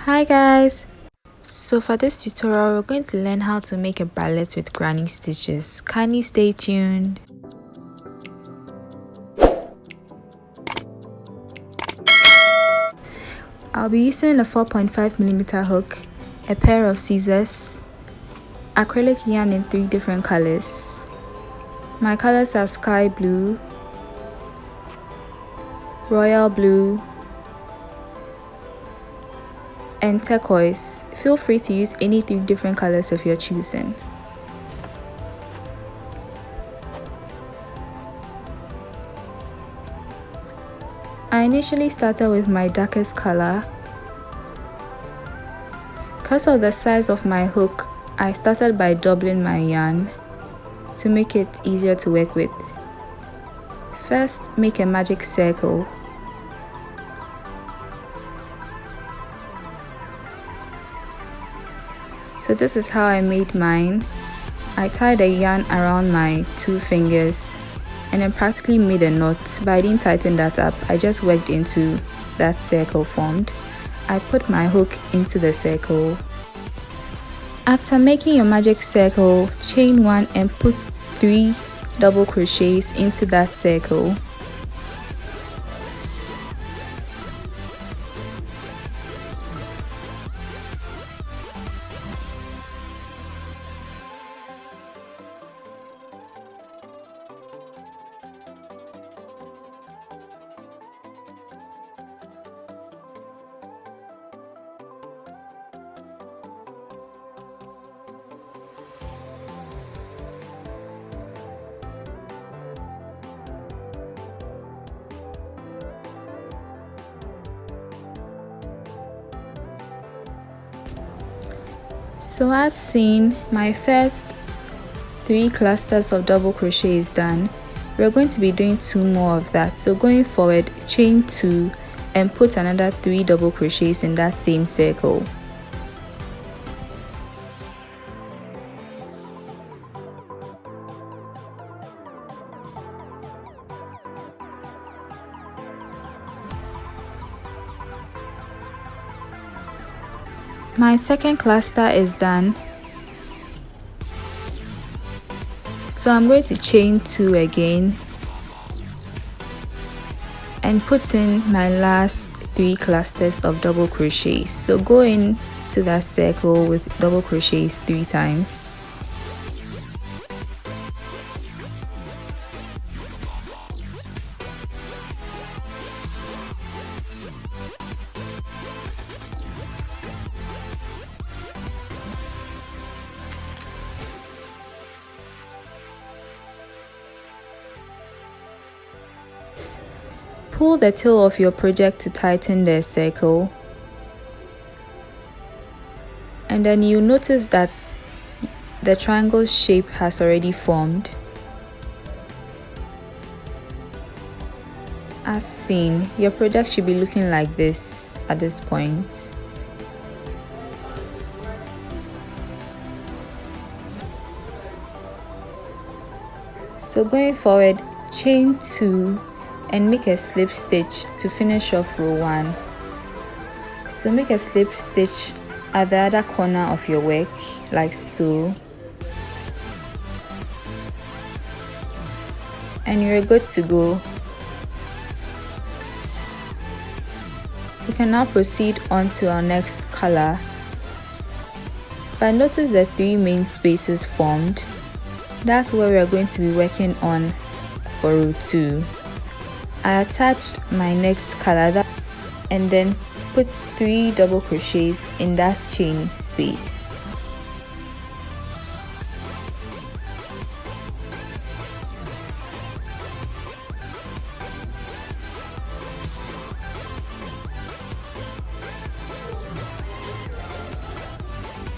Hi guys! So for this tutorial we're going to learn how to make a bralette with granny stitches. Kindly stay tuned. I'll be using a 4.5mm hook, a pair of scissors, acrylic yarn in 3 different colors. My colors are sky blue, royal blue, and turquoise. Feel free to use any 3 different colors of your choosing. I initially started with my darkest color. Because of the size of my hook, I started by doubling my yarn to make it easier to work with. First, make a magic circle. So this is how I made mine. I tied a yarn around my 2 fingers and then practically made a knot, but I didn't tighten that up. I just worked into that circle formed. I put my hook into the circle. After making your magic circle, chain 1 and put 3 double crochets into that circle. So as seen, my first 3 clusters of double crochet is done. We're going to be doing 2 more of that. So going forward, chain 2 and put another 3 double crochets in that same circle. My second cluster is done. So I'm going to chain 2 again and put in my last 3 clusters of double crochets. So go into that circle with double crochets 3 times. Pull the tail of your project to tighten the circle, and then you notice that the triangle shape has already formed. As seen, your project should be looking like this at this point. So going forward, chain 2 and make a slip stitch to finish off row 1. So make a slip stitch at the other corner of your work, like so, and you're good to go. We can now proceed on to our next color, but notice the 3 main spaces formed. That's where we are going to be working on for row 2. I attached my next color and then put 3 double crochets in that chain space.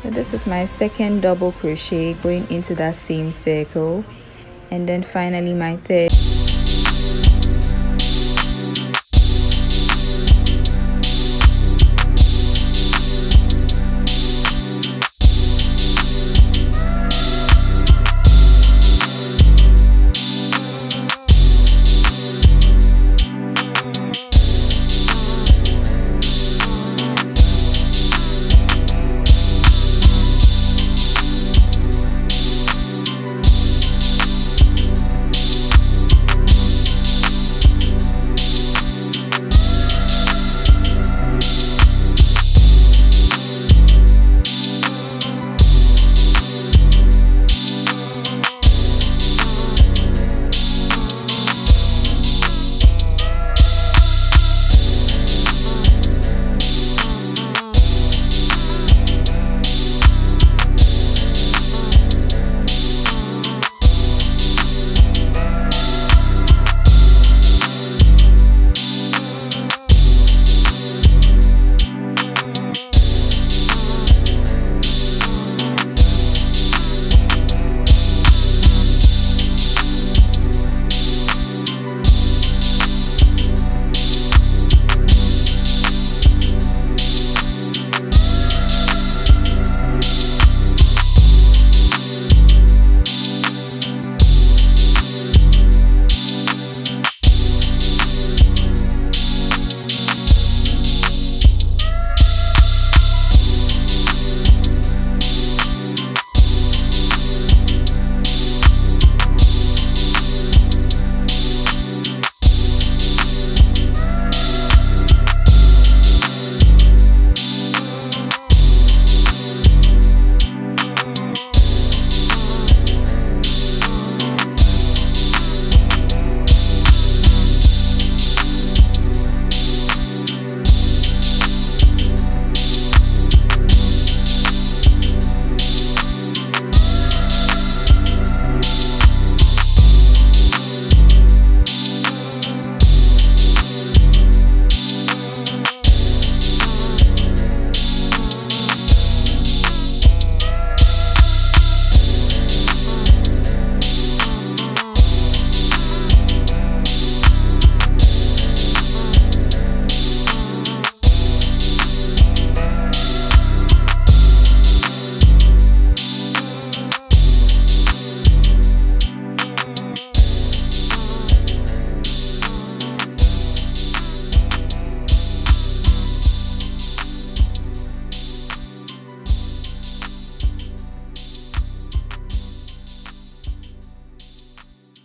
So this is my second double crochet going into that same circle, and then finally my third.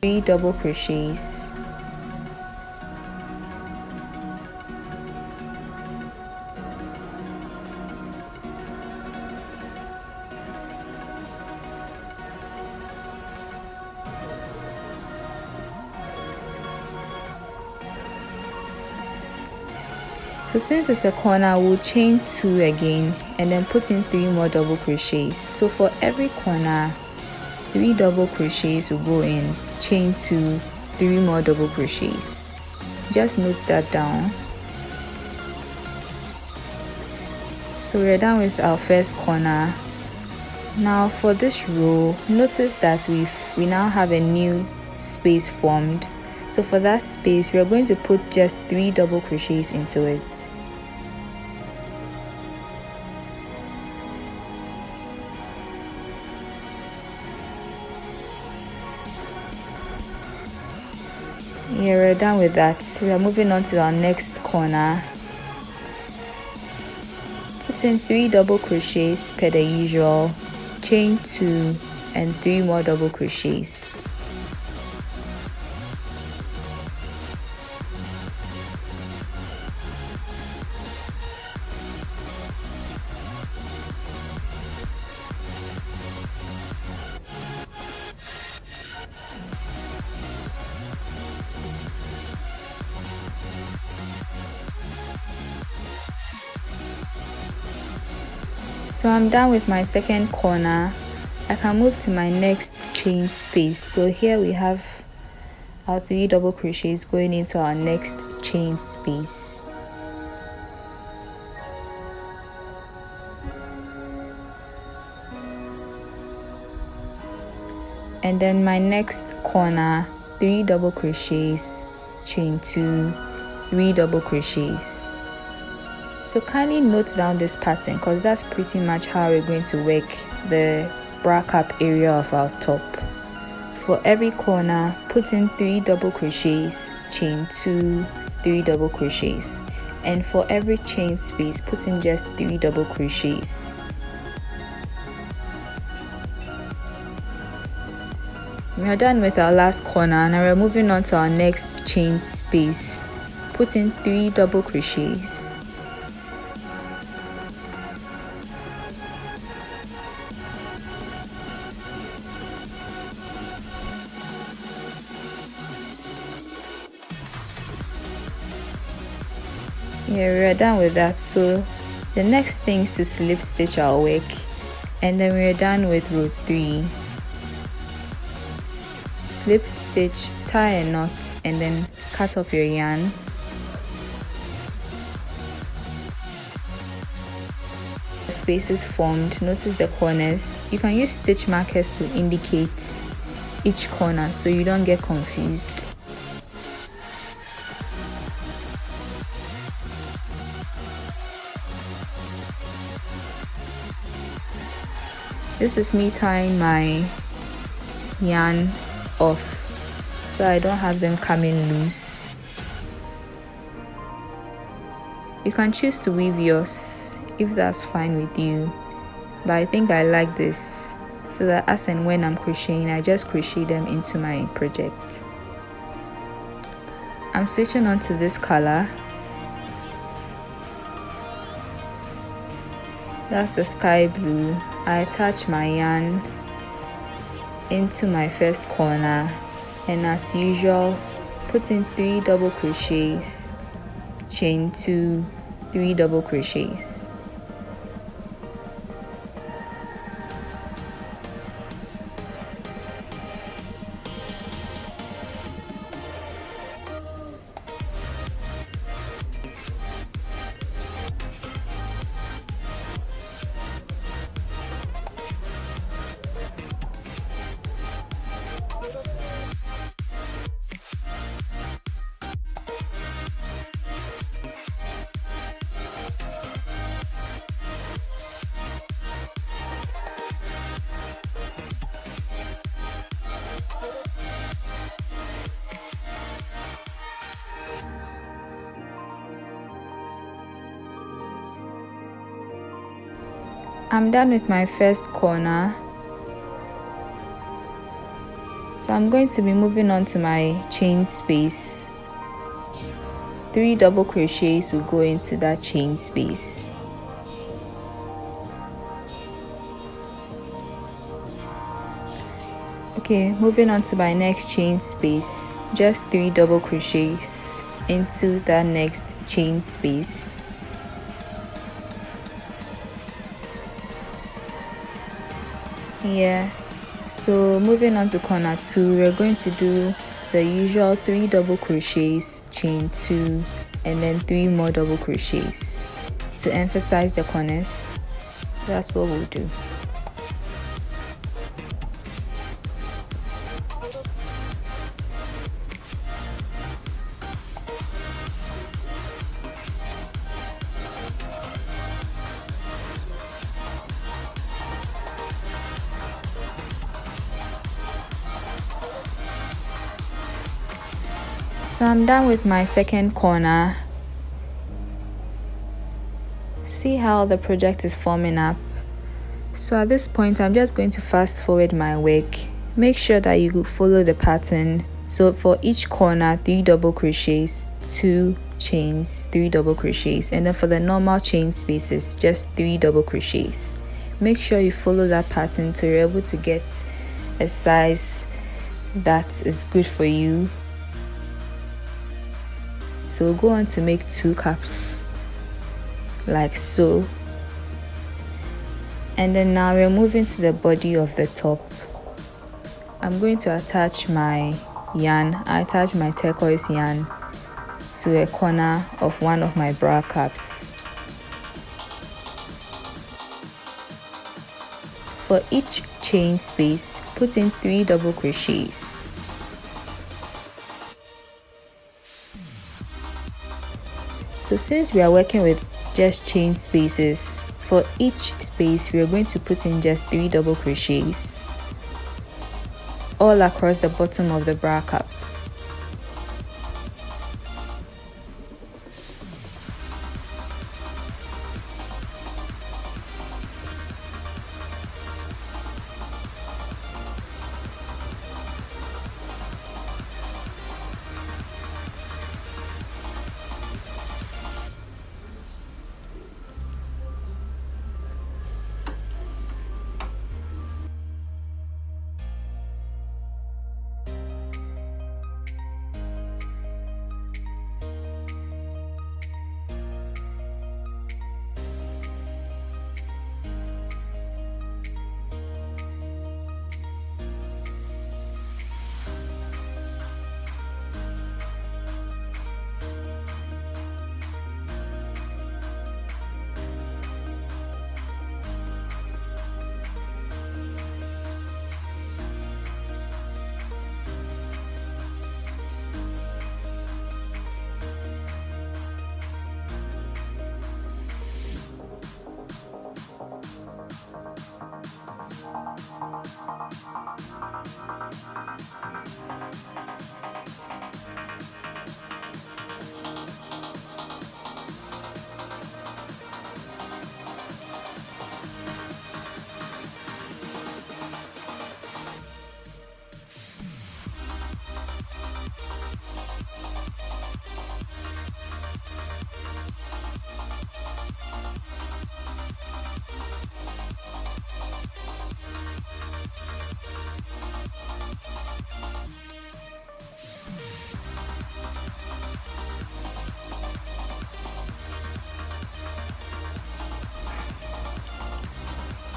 3 double crochets. So since it's a corner, we'll chain 2 again and then put in 3 more double crochets. So for every corner, 3 double crochets will go in, chain 2, 3 more double crochets. Just note that down. So we're done with our first corner. Now for this row, notice that we now have a new space formed. So for that space, we are going to put just 3 double crochets into it. Yeah, we're done with that. We are moving on to our next corner. Put in 3 double crochets per the usual, chain 2 and 3 more double crochets. So I'm done with my second corner. I can move to my next chain space. So here we have our 3 double crochets going into our next chain space. And then my next corner, 3 double crochets, chain 2, 3 double crochets. So kindly note down this pattern because that's pretty much how we're going to work the bra cap area of our top. For every corner, put in 3 double crochets, chain 2, 3 double crochets. And for every chain space, put in just 3 double crochets. We are done with our last corner. Now we're moving on to our next chain space. Put in 3 double crochets. Yeah, we are done with that. So the next thing is to slip stitch our work, and then we are done with row 3. Slip stitch, tie a knot, and then cut off your yarn. The spaces formed, notice the corners. You can use stitch markers to indicate each corner so you don't get confused. This is me tying my yarn off so I don't have them coming loose. You can choose to weave yours if that's fine with you, but I think I like this so that as and when I'm crocheting, I just crochet them into my project. I'm switching on to this color. That's the sky blue. I attach my yarn into my first corner, and as usual, put in 3 double crochets, chain 2, 3 double crochets. I'm done with my first corner. So I'm going to be moving on to my chain space. 3 double crochets will go into that chain space. Okay, moving on to my next chain space. Just 3 double crochets into that next chain space. Yeah, so moving on to corner 2, we're going to do the usual 3 double crochets, chain 2, and then 3 more double crochets to emphasize the corners. That's what we'll do. So I'm done with my second corner. See how the project is forming up. So at this point, I'm just going to fast forward my work. Make sure that you follow the pattern. So for each corner, 3 double crochets, 2 chains, 3 double crochets, and then for the normal chain spaces, just 3 double crochets. Make sure you follow that pattern so you're able to get a size that is good for you. So we'll go on to make 2 caps like so, and then now we're moving to the body of the top. I'm going to attach my yarn. I attach my turquoise yarn to a corner of one of my bra caps. For each chain space, put in 3 double crochets. So since we are working with just chain spaces, for each space we are going to put in just 3 double crochets all across the bottom of the bra cap.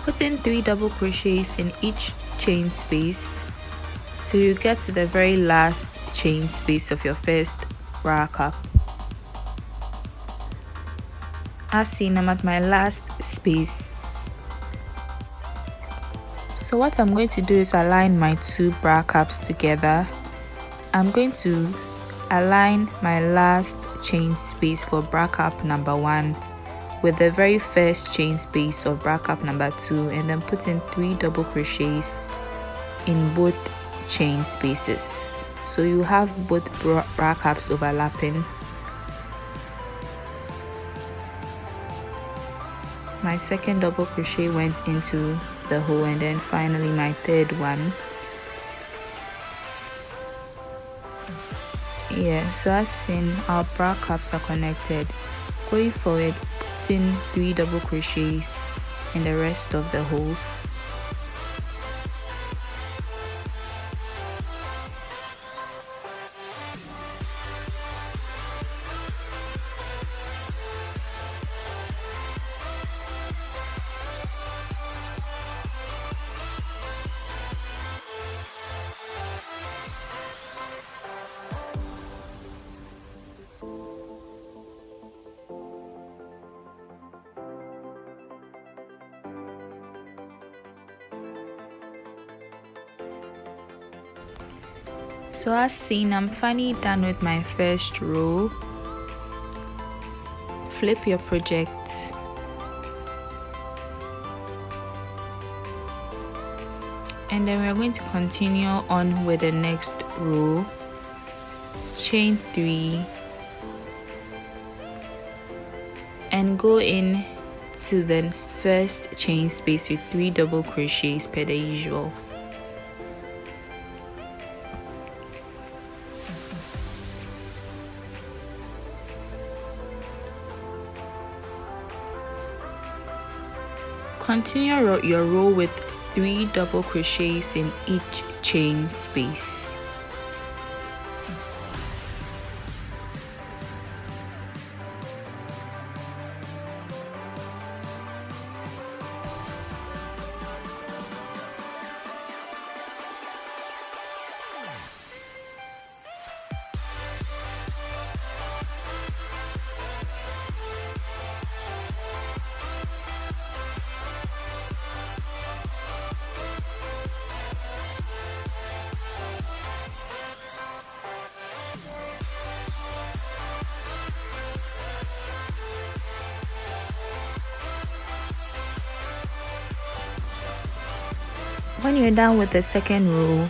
Put in 3 double crochets in each chain space till you get to the very last chain space of your first bra cap. As seen, I'm at my last space. So what I'm going to do is align my 2 bra caps together. I'm going to align my last chain space for bra cap number 1 with the very first chain space of bra cap number 2, and then put in 3 double crochets in both chain spaces, so you have both bra caps overlapping. My second double crochet went into the hole, and then finally my third one. Yeah, so as seen, our bra cups are connected. Going forward, put in 3 double crochets in the rest of the holes. So as seen, I'm finally done with my first row. Flip your project and then we're going to continue on with the next row. Chain 3 and go in to the first chain space with 3 double crochets per the usual. Continue your row with 3 double crochets in each chain space. When you're done with the second row,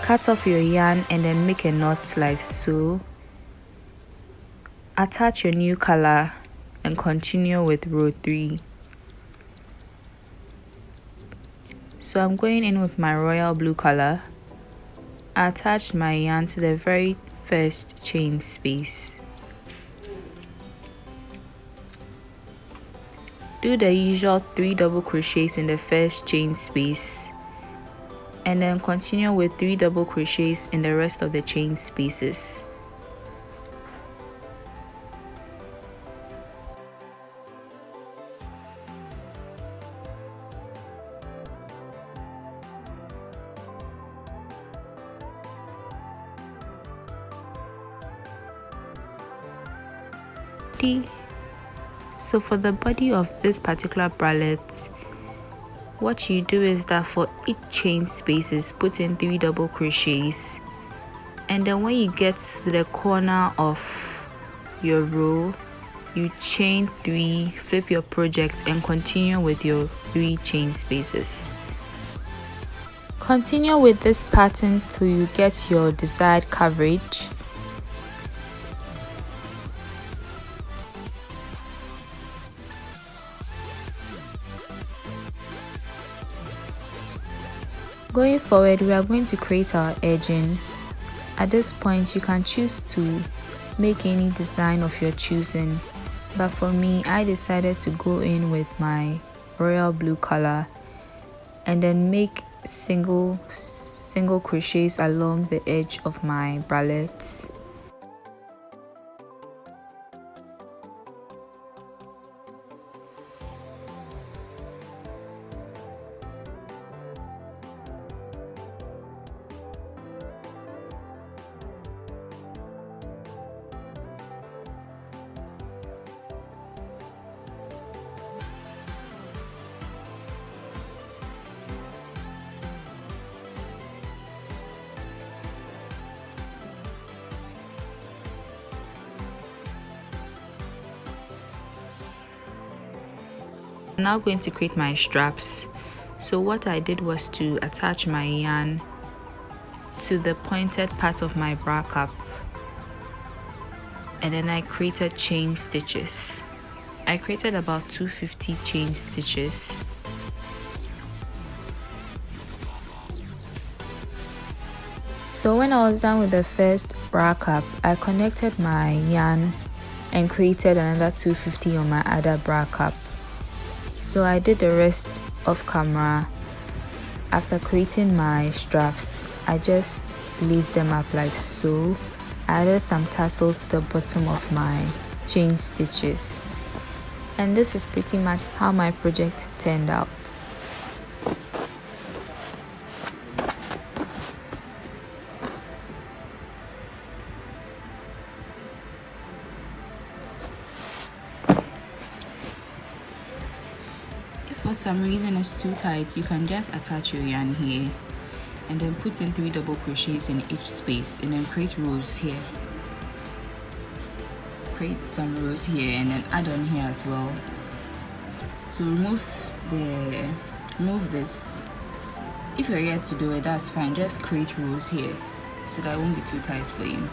cut off your yarn and then make a knot like so. Attach your new color and continue with row 3. So I'm going in with my royal blue color. I attach my yarn to the very first chain space. Do the usual 3 double crochets in the first chain space and then continue with 3 double crochets in the rest of the chain spaces. So for the body of this particular bralette, what you do is that for each chain spaces, put in 3 double crochets, and then when you get to the corner of your row, you chain 3, flip your project and continue with your 3 chain spaces. Continue with this pattern till you get your desired coverage. Going forward, we are going to create our edging. At this point, you can choose to make any design of your choosing, but for me, I decided to go in with my royal blue color and then make single crochets along the edge of my bralette. I'm now going to create my straps. So what I did was to attach my yarn to the pointed part of my bra cup, and then I created chain stitches. I created about 250 chain stitches. So when I was done with the first bra cup, I connected my yarn and created another 250 on my other bra cup. So I did the rest off camera. After creating my straps, I just laced them up like so. I added some tassels to the bottom of my chain stitches. And this is pretty much how my project turned out. If for some reason it's too tight, you can just attach your yarn here and then put in 3 double crochets in each space and then create rows here. Create some rows here and then add on here as well. So remove this. If you're yet to do it, that's fine. Just create rows here so that it won't be too tight for you.